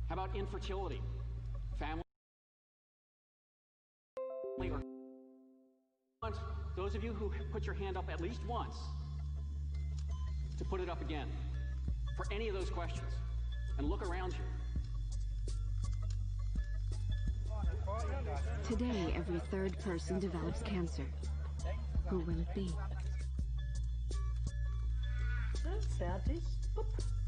How about infertility? Family or those of you who put your hand up at least once to put it up again for any of those questions and look around you. Today, every third person develops cancer. Who will it be? Fertig.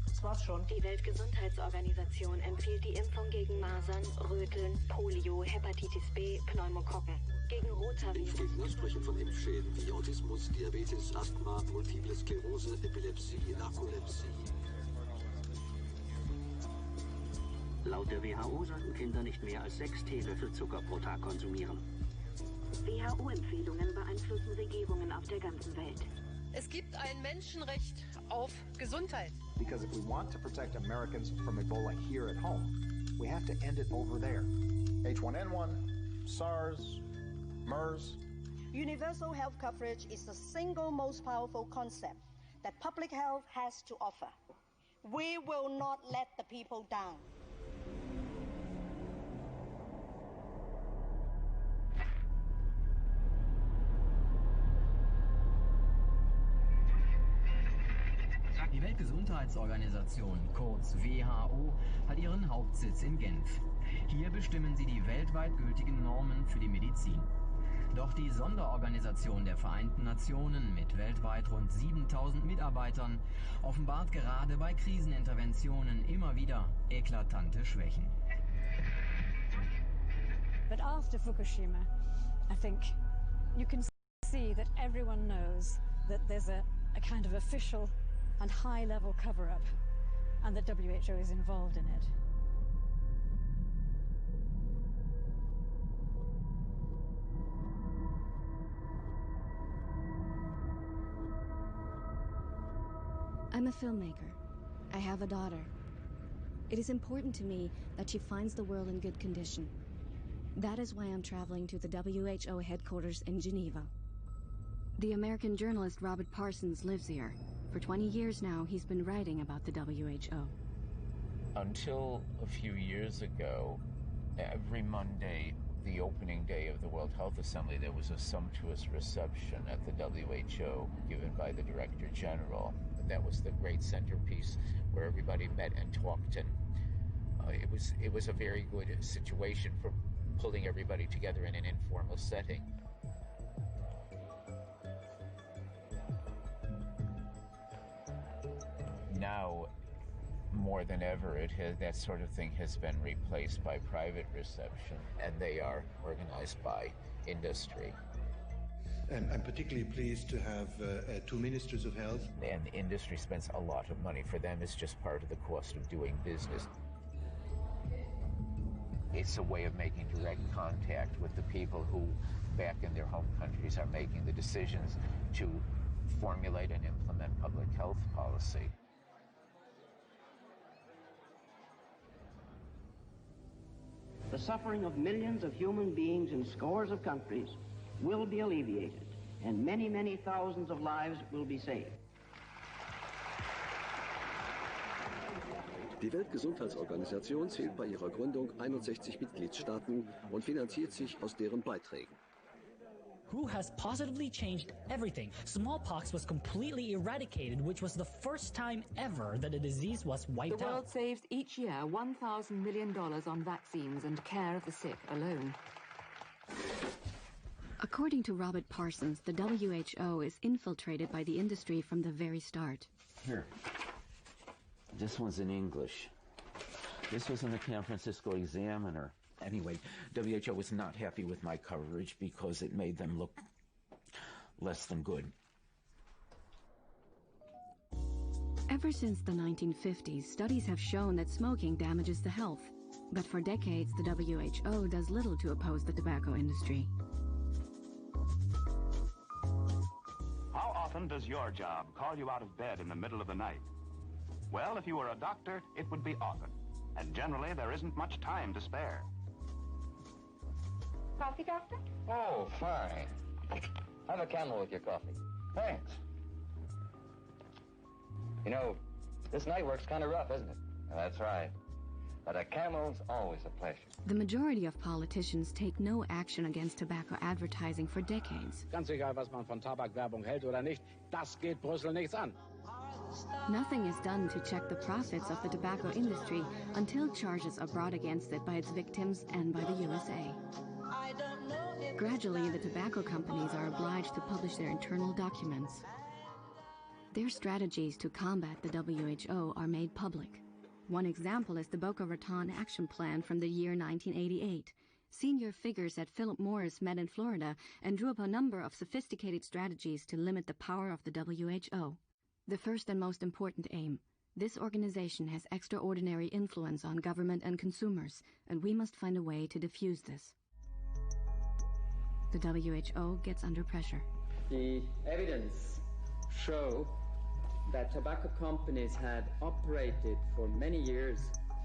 Das war's schon. Die Weltgesundheitsorganisation empfiehlt die Impfung gegen Masern, Röteln, Polio, Hepatitis B, Pneumokokken, gegen Rotavirus. Gegen Ausbrüche von Impfschäden wie Autismus, Diabetes, Asthma, Multiple Sklerose, Epilepsie, Narkolepsie. Laut der WHO sollten Kinder nicht mehr als 6 Teelöffel Zucker pro Tag konsumieren. WHO-Empfehlungen beeinflussen Regierungen auf der ganzen Welt. Es gibt ein Menschenrecht auf Gesundheit. Because if we want to protect Americans from Ebola here at home, we have to end it over there. H1N1, SARS, MERS. Universal health coverage is the single most powerful concept that public health has to offer. We will not let the people down. Die Weltgesundheitsorganisation, kurz WHO, hat ihren Hauptsitz in Genf. Hier bestimmen sie die weltweit gültigen Normen für die Medizin. Doch die Sonderorganisation der Vereinten Nationen mit weltweit rund 7000 Mitarbeitern offenbart gerade bei Kriseninterventionen immer wieder eklatante Schwächen. But after Fukushima, I think you can see that everyone knows that there's a kind of official and high-level cover-up, and that WHO is involved in it. I'm a filmmaker. I have a daughter. It is important to me that she finds the world in good condition. That is why I'm traveling to the WHO headquarters in Geneva. The American journalist Robert Parsons lives here. For 20 years now, he's been writing about the WHO. Until a few years ago, every Monday, the opening day of the World Health Assembly, there was a sumptuous reception at the WHO given by the Director General. That was the great centerpiece where everybody met and talked, and it was a very good situation for pulling everybody together in an informal setting. Now, more than ever, that sort of thing has been replaced by private reception, and they are organized by industry. I'm particularly pleased to have 2 ministers of health. And the industry spends a lot of money. For them, it's just part of the cost of doing business. It's a way of making direct contact with the people who, back in their home countries, are making the decisions to formulate and implement public health policy. The suffering of millions of human beings in scores of countries will be alleviated, and many, many thousands of lives will be saved. Die Weltgesundheitsorganisation zählt bei ihrer Gründung 61 Mitgliedstaaten und finanziert sich aus deren Beiträgen. WHO has positively changed everything. Smallpox was completely eradicated, which was the first time ever that a disease was wiped out. The world saves each year $1,000 million on vaccines and care of the sick alone. According to Robert Parsons, the WHO is infiltrated by the industry from the very start. Here. This one's in English. This was in the San Francisco Examiner. Anyway, WHO was not happy with my coverage because it made them look less than good. Ever since the 1950s, studies have shown that smoking damages the health. But for decades, the WHO does little to oppose the tobacco industry. How often does your job call you out of bed in the middle of the night? Well, if you were a doctor, it would be often. And generally, there isn't much time to spare. Coffee, doctor? Oh, fine. Have a Camel with your coffee. Thanks. You know, this night work's kind of rough, isn't it? That's right. but a camel's always a pleasure. The majority of politicians take no action against tobacco advertising for decades. Ganz egal, was man von Tabakwerbung hält oder nicht, das geht Brüssel nichts an. Nothing is done to check the profits of the tobacco industry until charges are brought against it by its victims and by the USA. Gradually, the tobacco companies are obliged to publish their internal documents. Their strategies to combat the WHO are made public. One example is the Boca Raton Action Plan from the year 1988. Senior figures at Philip Morris met in Florida and drew up a number of sophisticated strategies to limit the power of the WHO. The first and most important aim: this organization has extraordinary influence on government and consumers, and we must find a way to diffuse this. The WHO gets under pressure. The evidence show that tobacco companies had operated for many years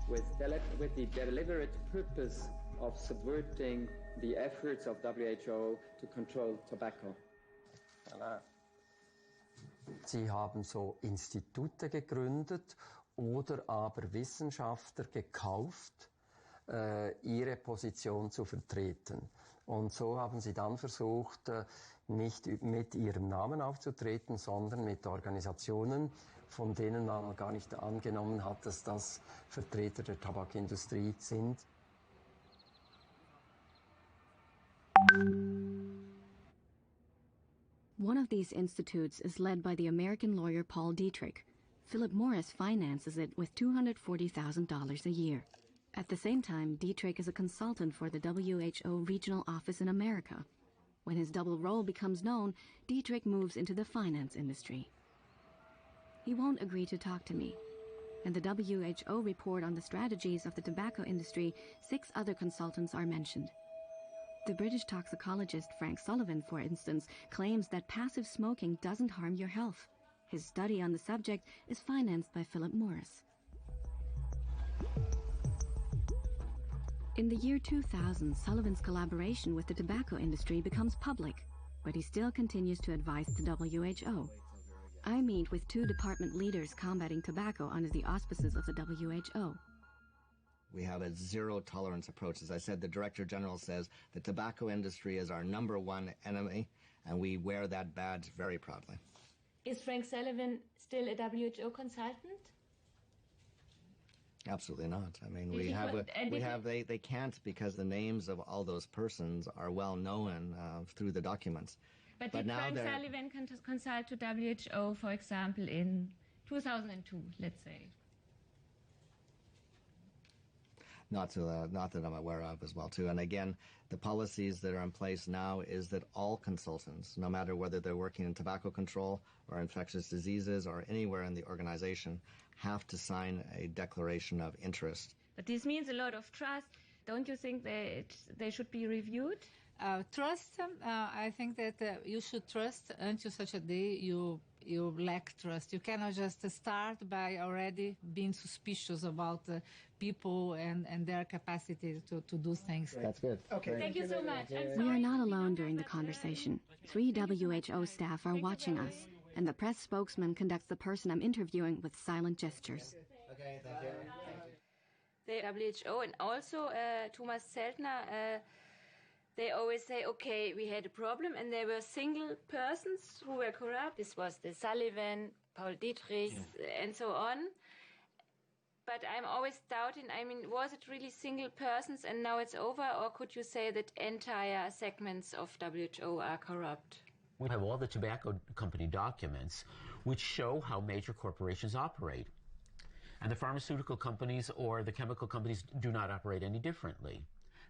with the deliberate purpose of subverting the efforts of WHO to control tobacco. Sie haben so Institute gegründet oder aber Wissenschaftler gekauft, ihre Position zu vertreten. Und so haben sie dann versucht, nicht mit ihrem Namen aufzutreten, sondern mit Organisationen, von denen man gar nicht angenommen hat, dass das Vertreter der Tabakindustrie sind. One of these institutes is led by the American lawyer Paul Dietrich. Philip Morris finances it with $240,000 a year. At the same time, Dietrich is a consultant for the WHO regional office in America. When his double role becomes known, Dietrich moves into the finance industry. He won't agree to talk to me. In the WHO report on the strategies of the tobacco industry, 6 other consultants are mentioned. The British toxicologist Frank Sullivan, for instance, claims that passive smoking doesn't harm your health. His study on the subject is financed by Philip Morris. In the year 2000, Sullivan's collaboration with the tobacco industry becomes public, but he still continues to advise the WHO. I meet with 2 department leaders combating tobacco under the auspices of the WHO. We have a zero-tolerance approach. As I said, the Director General says the tobacco industry is our #1 enemy, and we wear that badge very proudly. Is Frank Sullivan still a WHO consultant? Absolutely not. I mean, they can't, because the names of all those persons are well known through the documents. But did Frank Sullivan consult to WHO, for example, in 2002, let's say? Not that I'm aware of as well, too. And again, the policies that are in place now is that all consultants, no matter whether they're working in tobacco control or infectious diseases or anywhere in the organization, have to sign a declaration of interest. But this means a lot of trust. Don't you think that they should be reviewed? Trust, I think that you should trust until such a day you lack trust. You cannot just start by already being suspicious about people and their capacity to do things. That's good. Okay. Thank you so much. We are not alone during the conversation. 3 WHO staff are watching us, and the press spokesman conducts the person I'm interviewing with silent gestures. Okay, thank you. The WHO and also Thomas Zeltner, they always say, okay, we had a problem, and there were single persons who were corrupt. This was the Sullivan, Paul Dietrich, and so on. But I'm always doubting, I mean, was it really single persons and now it's over, or could you say that entire segments of WHO are corrupt? We have all the tobacco company documents which show how major corporations operate. And the pharmaceutical companies or the chemical companies do not operate any differently.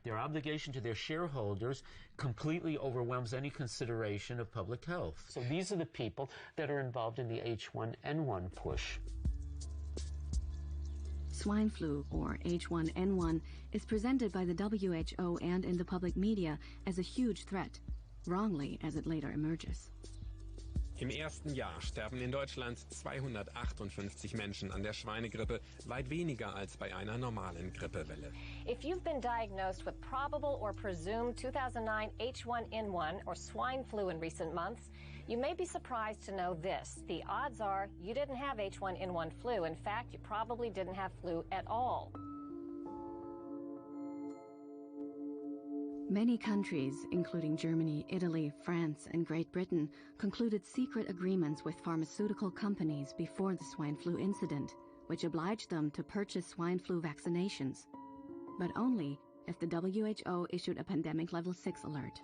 Their obligation to their shareholders completely overwhelms any consideration of public health. So these are the people that are involved in the H1N1 push. Swine flu, or H1N1, is presented by the WHO and in the public media as a huge threat, wrongly as it later emerges. Im ersten Jahr sterben in Deutschland 258 Menschen an der Schweinegrippe, weit weniger als bei einer normalen Grippewelle. If you've been diagnosed with probable or presumed 2009 H1N1 or swine flu in recent months, you may be surprised to know this. The odds are you didn't have H1N1 flu. In fact, you probably didn't have flu at all. Many countries, including Germany, Italy, France, and Great Britain, concluded secret agreements with pharmaceutical companies before the swine flu incident, which obliged them to purchase swine flu vaccinations, but only if the WHO issued a pandemic level 6 alert.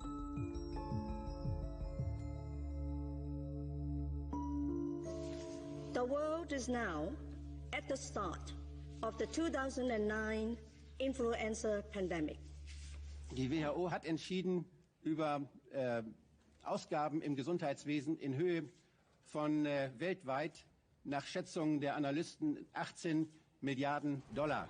The world is now at the start of the 2009 influenza pandemic. Die WHO hat entschieden über Ausgaben im Gesundheitswesen in Höhe von weltweit nach Schätzungen der Analysten 18 Milliarden $.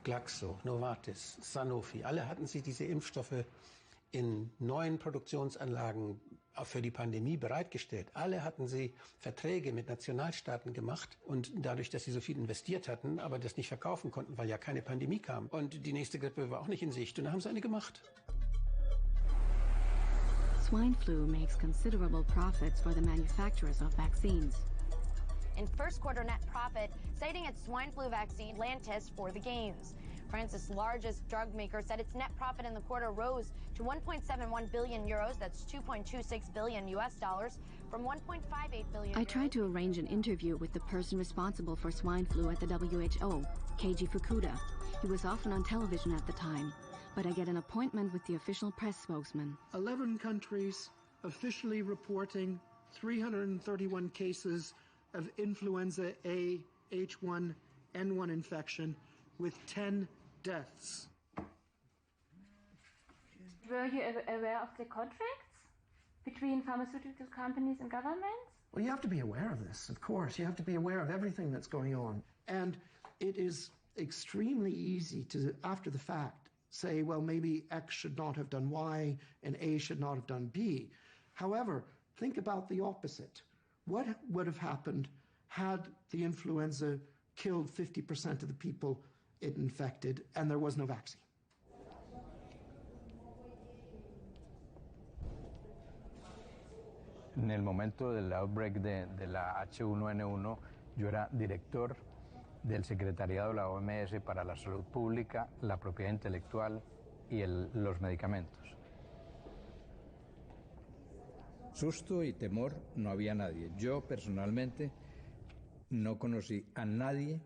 Glaxo, Novartis, Sanofi, alle hatten sich diese Impfstoffe in neuen Produktionsanlagen für die Pandemie bereitgestellt. Alle hatten sie Verträge mit Nationalstaaten gemacht und dadurch, dass sie so viel investiert hatten, aber das nicht verkaufen konnten, weil ja keine Pandemie kam. Und die nächste Grippe war auch nicht in Sicht und da haben sie eine gemacht. Swine flu makes considerable profits for the manufacturers of vaccines. In first quarter net profit, citing its swine flu vaccine, Lantis, for the gains. France's largest drug maker said its net profit in the quarter rose to 1.71 billion euros, that's 2.26 billion US dollars, from 1.58 billion I tried to arrange an interview with the person responsible for swine flu at the WHO, Keiji Fukuda. He was often on television at the time, but I get an appointment with the official press spokesman. 11 countries officially reporting 331 cases of influenza A H1N1 infection with 10 deaths. Were you aware of the contracts between pharmaceutical companies and governments? Well, you have to be aware of this, of course. You have to be aware of everything that's going on. And it is extremely easy to, after the fact, say, well, maybe X should not have done Y and A should not have done B. However, think about the opposite. What would have happened had the influenza killed 50% of the people it infected and there was no vaccine? En el momento del outbreak de la H1N1, yo era director del secretariado de la OMS para la salud pública, la propiedad intelectual y los medicamentos. Susto y temor no había nadie. Yo personalmente no conocí a nadie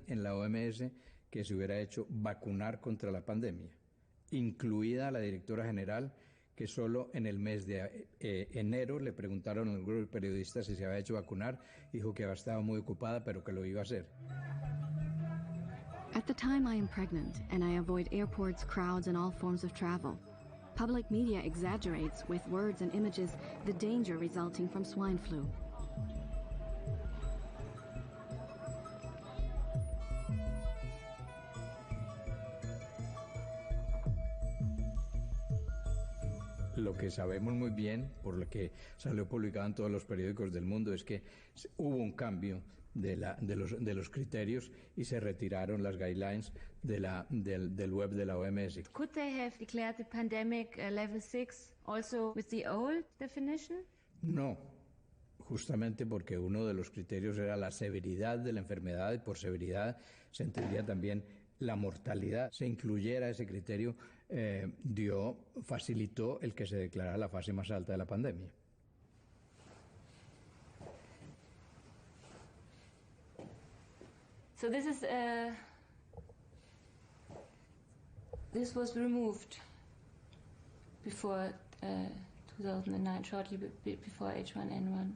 en la OMS que se hubiera hecho vacunar contra la pandemia, incluida la directora general, que solo en el mes de enero le preguntaron a un grupo de periodistas si se había hecho vacunar, dijo que estaba muy ocupada, pero que lo iba a hacer. At the time I am pregnant, and I avoid airports, crowds, and all forms of travel. Public media exaggerates, with words and images, the danger resulting from swine flu. Lo que sabemos muy bien, por lo que salió publicado en todos los periódicos del mundo, es que hubo un cambio de los criterios y se retiraron las guidelines del web de la OMS. Could they have declared the pandemic level 6 also with the old definition? No, justamente porque uno de los criterios era la severidad de la enfermedad y por severidad se entendía también la mortalidad. Se incluyera ese criterio, facilitó el que se declarara la fase más alta de la pandemia. So this was removed before 2009, shortly before H1N1.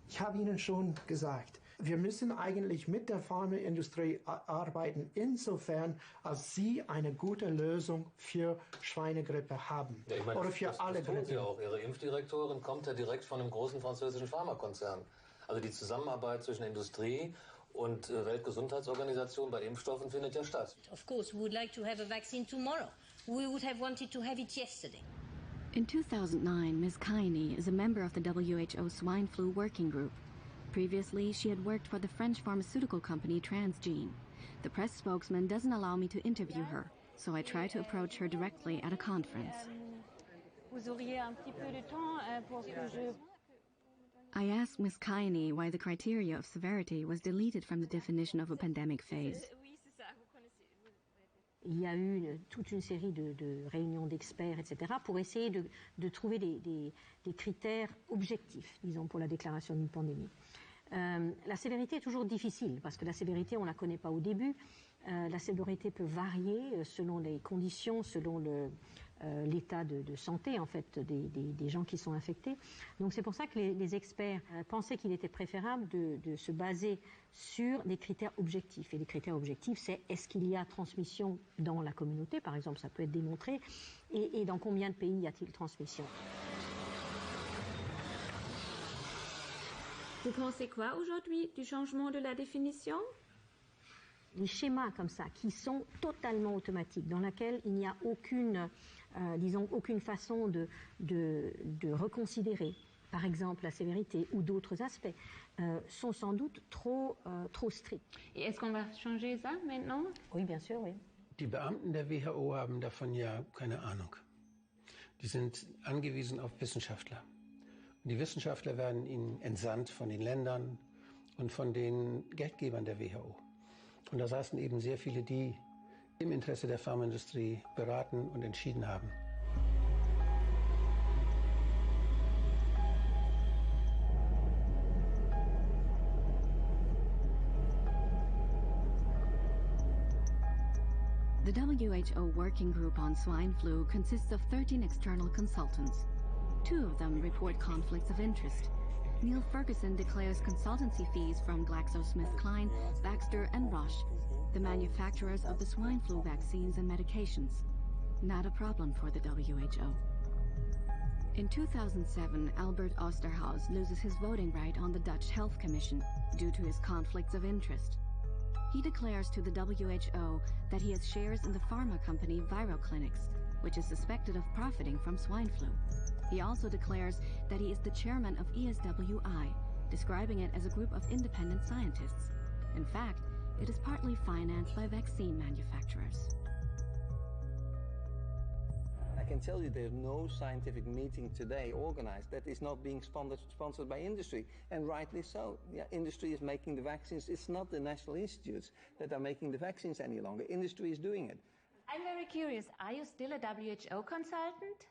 Ich habe Ihnen schon gesagt, wir müssen eigentlich mit der Pharmaindustrie arbeiten, insofern, als Sie eine gute Lösung für Schweinegrippe haben. Ja, ich meine, oder für alle das tun Grippen. Sie auch. Ihre Impfdirektorin kommt ja direkt von einem großen französischen Pharmakonzern. Also die Zusammenarbeit zwischen Industrie und Weltgesundheitsorganisation bei Impfstoffen findet ja statt. Of course, we would like to have a vaccine tomorrow. We would have wanted to have it yesterday. In 2009, Ms. Kaini is a member of the WHO Swine Flu Working Group. Previously, she had worked for the French pharmaceutical company Transgene. The press spokesman doesn't allow me to interview her, so I try to approach her directly at a conference. Vous auriez un petit peu de temps pour que je... I asked Ms. Kaini why the criteria of severity was deleted from the definition of a pandemic phase. Il y a eu toute une série de réunions d'experts, etc., pour essayer de trouver des critères objectifs, disons, pour la déclaration d'une pandémie. La sévérité est toujours difficile, parce que la sévérité, on ne la connaît pas au début. La sévérité peut varier selon les conditions, selon l'état de santé, en fait, des gens qui sont infectés. Donc c'est pour ça que les experts pensaient qu'il était préférable de se baser sur des critères objectifs. Et les critères objectifs, c'est est-ce qu'il y a transmission dans la communauté, par exemple, ça peut être démontré, et dans combien de pays y a-t-il transmission. Vous pensez quoi aujourd'hui du changement de la définition? Les schémas comme ça, qui sont totalement automatiques, dans lesquels il n'y a aucune, aucune façon de reconsidérer, par exemple, la sévérité ou d'autres aspects, sont sans doute trop stricts. Et est-ce qu'on va changer ça maintenant? Oui, bien sûr, oui. Die Beamten der WHO haben davon ja keine Ahnung. Die sind angewiesen auf Wissenschaftler. Und die Wissenschaftler werden ihnen entsandt von den Ländern und von den Geldgebern der WHO. Und da saßen eben sehr viele, die im Interesse der Pharmaindustrie beraten und entschieden haben. The WHO Working Group on Swine Flu consists of 13 external consultants. 2 of them report conflicts of interest. Neil Ferguson declares consultancy fees from GlaxoSmithKline, Baxter, and Roche, the manufacturers of the swine flu vaccines and medications. Not a problem for the WHO. In 2007, Albert Osterhaus loses his voting right on the Dutch Health Commission due to his conflicts of interest. He declares to the WHO that he has shares in the pharma company ViroClinics, which is suspected of profiting from swine flu. He also declares that he is the chairman of ESWI, describing it as a group of independent scientists. In fact, it is partly financed by vaccine manufacturers. I can tell you there's no scientific meeting today organized that is not being sponsored by industry, and rightly so. Yeah, industry is making the vaccines. It's not the national institutes that are making the vaccines any longer. Industry is doing it. I'm very curious. Are you still a WHO consultant?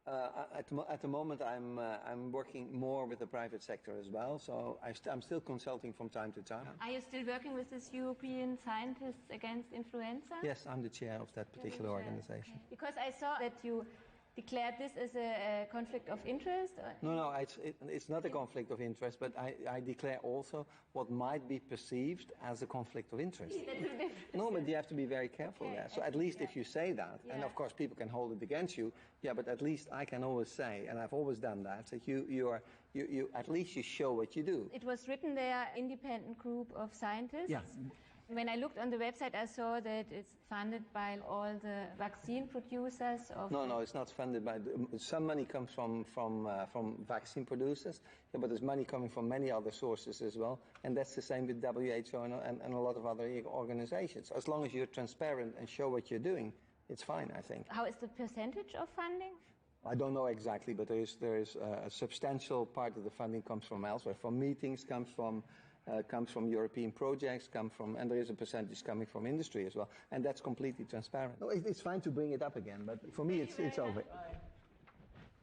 At the moment, I'm working more with the private sector as well, so I'm still consulting from time to time. Are you still working with this European Scientists Against Influenza? Yes, I'm the chair of that particular organization. Okay. Because I saw that you declared this as a conflict of interest? No, it's not a conflict of interest, but I declare also what might be perceived as a conflict of interest. That's a difference. No, but you have to be very careful there. So at least if you say that, and of course people can hold it against you, yeah, but at least I can always say, and I've always done that, that you at least you show what you do. It was written there, independent group of scientists. Yeah. When I looked on the website, I saw that it's funded by all the vaccine producers. No, it's not funded by. Some money comes from vaccine producers, yeah, but there's money coming from many other sources as well, and that's the same with WHO and a lot of other organizations. As long as you're transparent and show what you're doing, it's fine, I think. How is the percentage of funding? I don't know exactly, but there is a substantial part of the funding comes from elsewhere. From meetings, comes from European projects, and there is a percentage coming from industry as well, and that's completely transparent. No, it's fine to bring it up again, but for me it's over.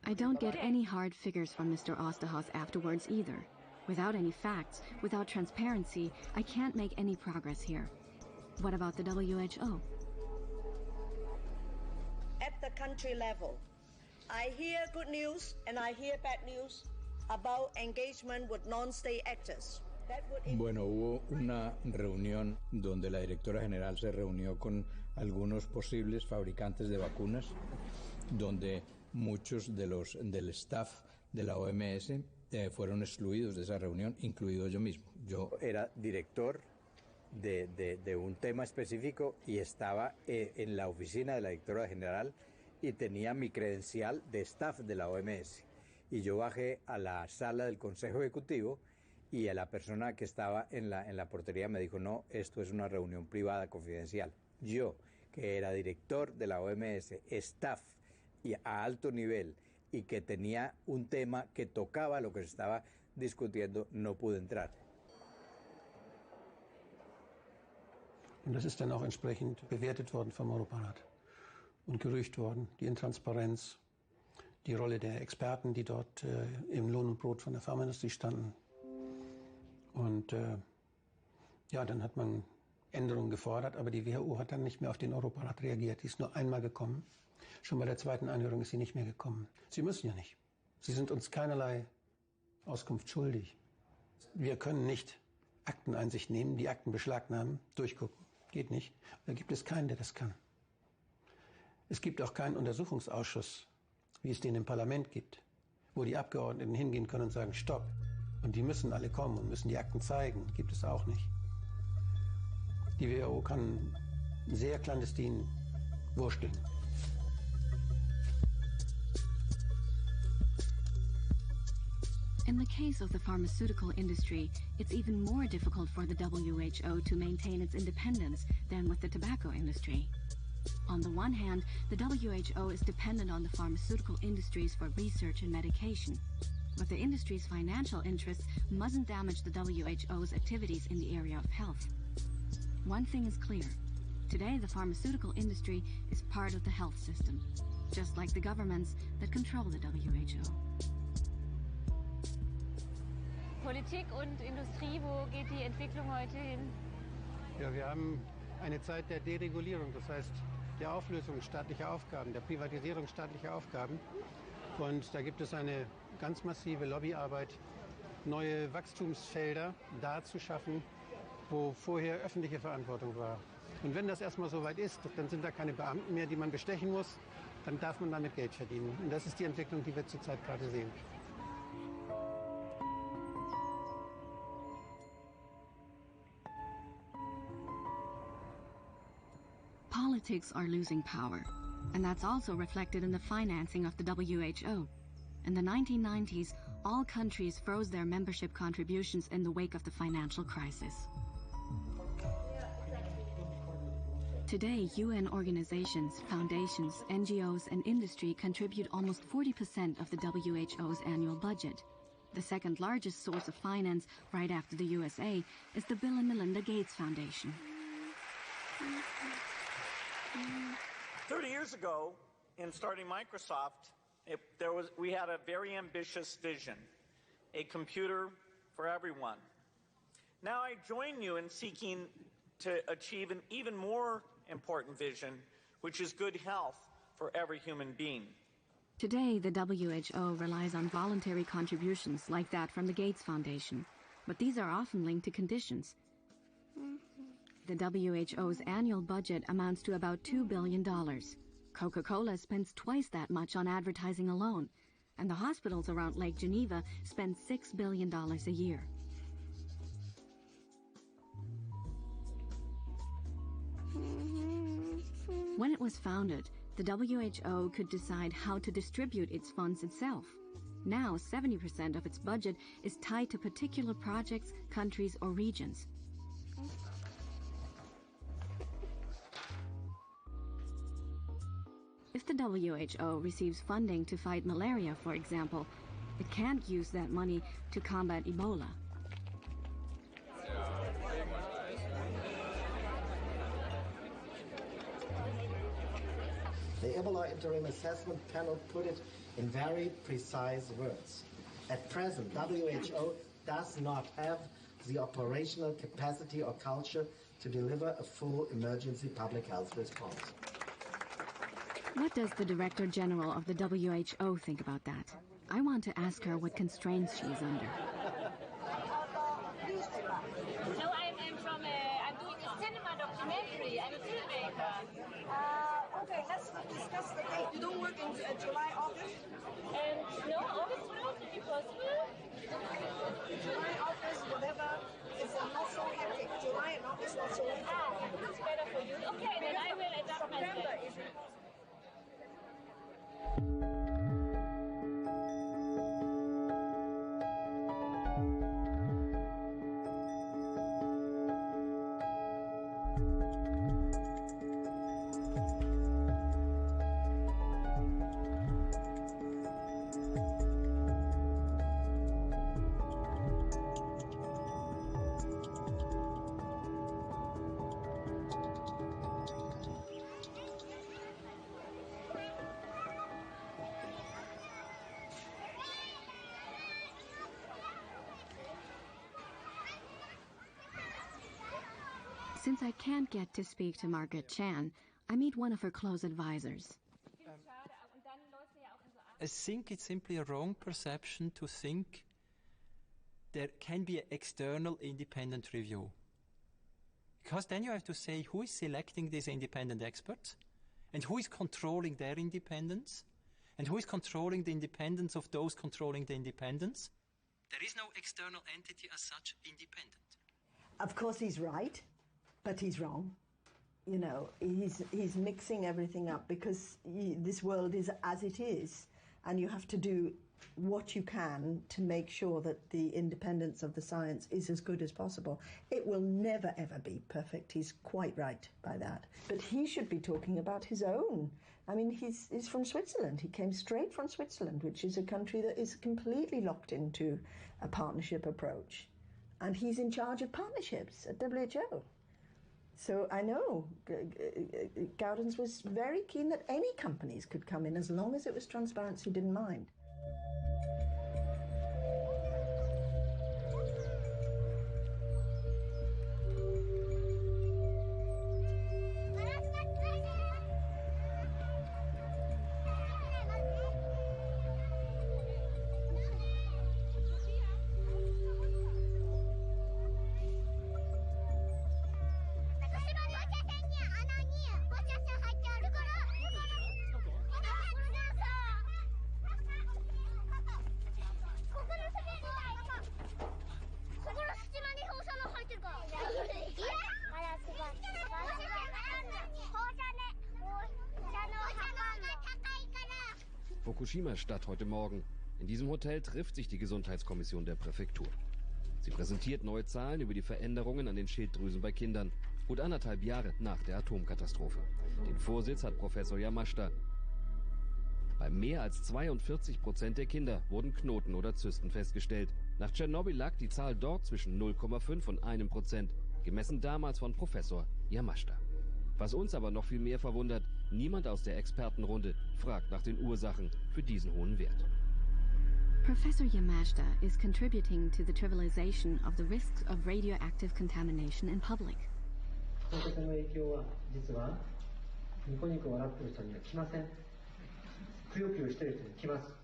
I don't get any hard figures from Mr. Osterhaus afterwards either. Without any facts, without transparency, I can't make any progress here. What about the WHO? At the country level, I hear good news and I hear bad news about engagement with non-state actors. Bueno, hubo una reunión donde la directora general se reunió con algunos posibles fabricantes de vacunas, donde muchos del staff de la OMS fueron excluidos de esa reunión, incluido yo mismo. Yo era director de un tema específico y estaba en la oficina de la directora general y tenía mi credencial de staff de la OMS. Y yo bajé a la sala del Consejo Ejecutivo y a la persona que estaba en la portería me dijo, no, esto es una reunión privada confidencial. Yo, que era director de la OMS, staff y a alto nivel y que tenía un tema que tocaba lo que se estaba discutiendo, no pudo entrar. Und das ist dann auch entsprechend bewertet worden vom Europarat und gerügt worden, die Intransparenz, die Rolle der Experten, die dort im Lohn und Brot von der Pharmaindustrie standen. Und ja, dann hat man Änderungen gefordert, aber die WHO hat dann nicht mehr auf den Europarat reagiert. Die ist nur einmal gekommen. Schon bei der zweiten Anhörung ist sie nicht mehr gekommen. Sie müssen ja nicht. Sie sind uns keinerlei Auskunft schuldig. Wir können nicht Akteneinsicht nehmen, die Akten beschlagnahmen, durchgucken. Geht nicht. Da gibt es keinen, der das kann. Es gibt auch keinen Untersuchungsausschuss, wie es den im Parlament gibt, wo die Abgeordneten hingehen können und sagen, stopp. Und die müssen alle kommen und müssen die Akten zeigen. Gibt es auch nicht. Die WHO kann sehr clandestin wursteln. In the case of the pharmaceutical industry, it's even more difficult for the WHO to maintain its independence than with the tobacco industry. On the one hand, the WHO is dependent on the pharmaceutical industries for research and medication. But the industry's financial interests mustn't damage the WHO's activities in the area of health. One thing is clear. Today, the pharmaceutical industry is part of the health system, just like the governments that control the WHO. Politik und Industrie, wo geht die Entwicklung heute hin? Ja, wir haben eine Zeit der Deregulierung, das heißt der Auflösung staatlicher Aufgaben, der Privatisierung staatlicher Aufgaben. Und da gibt es eine ganz massive Lobbyarbeit, neue Wachstumsfelder da zu schaffen, wo vorher öffentliche Verantwortung war. Und wenn das erstmal so weit ist, dann sind da keine Beamten mehr, die man bestechen muss, dann darf man damit Geld verdienen. Und das ist die Entwicklung, die wir zurzeit gerade sehen. Politics are losing power, and that's also reflected in the financing of the WHO. In the 1990s, all countries froze their membership contributions in the wake of the financial crisis. Today, UN organizations, foundations, NGOs, and industry contribute almost 40% of the WHO's annual budget. The second largest source of finance, right after the USA, is the Bill and Melinda Gates Foundation. 30 years ago, in starting Microsoft, we had a very ambitious vision, a computer for everyone. Now I join you in seeking to achieve an even more important vision, which is good health for every human being. Today, the WHO relies on voluntary contributions like that from the Gates Foundation, but these are often linked to conditions. The WHO's annual budget amounts to about $2 billion. Coca-Cola spends twice that much on advertising alone, and the hospitals around Lake Geneva spend $6 billion a year. When it was founded, the WHO could decide how to distribute its funds itself. Now, 70% of its budget is tied to particular projects, countries, or regions. If the WHO receives funding to fight malaria, for example, it can't use that money to combat Ebola. The Ebola Interim Assessment panel put it in very precise words. At present, WHO does not have the operational capacity or culture to deliver a full emergency public health response. What does the Director General of the WHO think about that? I want to ask her what constraints she is under. No, I'm doing a cinema documentary. I'm a filmmaker. Okay, let's discuss the date. You don't work in July, August? No, August will also be possible. July, August, whatever. It's not so hectic. July and August not so hectic. It's better for you. Okay, then I will adapt myself. Since I can't get to speak to Margaret Chan, I meet one of her close advisors. I think it's simply a wrong perception to think there can be an external independent review. Because then you have to say who is selecting these independent experts, and who is controlling their independence, and who is controlling the independence of those controlling the independence. There is no external entity as such independent. Of course he's right, but he's wrong. You know, he's mixing everything up because this world is as it is, and you have to do what you can to make sure that the independence of the science is as good as possible. It will never, ever be perfect. He's quite right by that. But he should be talking about his own. I mean, he's from Switzerland. He came straight from Switzerland, which is a country that is completely locked into a partnership approach. And he's in charge of partnerships at WHO. So I know Gaudens was very keen that any companies could come in as long as it was transparency, didn't mind. Fukushima-Stadt heute Morgen. In diesem Hotel trifft sich die Gesundheitskommission der Präfektur. Sie präsentiert neue Zahlen über die Veränderungen an den Schilddrüsen bei Kindern, gut 1,5 Jahre nach der Atomkatastrophe. Den Vorsitz hat Professor Yamashita. Bei mehr als 42% der Kinder wurden Knoten oder Zysten festgestellt. Nach Tschernobyl lag die Zahl dort zwischen 0,5 und 1%, gemessen damals von Professor Yamashita. Was uns aber noch viel mehr verwundert, niemand aus der Expertenrunde fragt nach den Ursachen für diesen hohen Wert. Professor Yamashita is contributing to the trivialization of the risks of radioactive contamination in public. その影響は実はニコニコ笑ってる人には来ません。くよくよしてる人に来ます。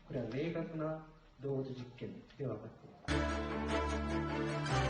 これは明確な同時実験で分かっています。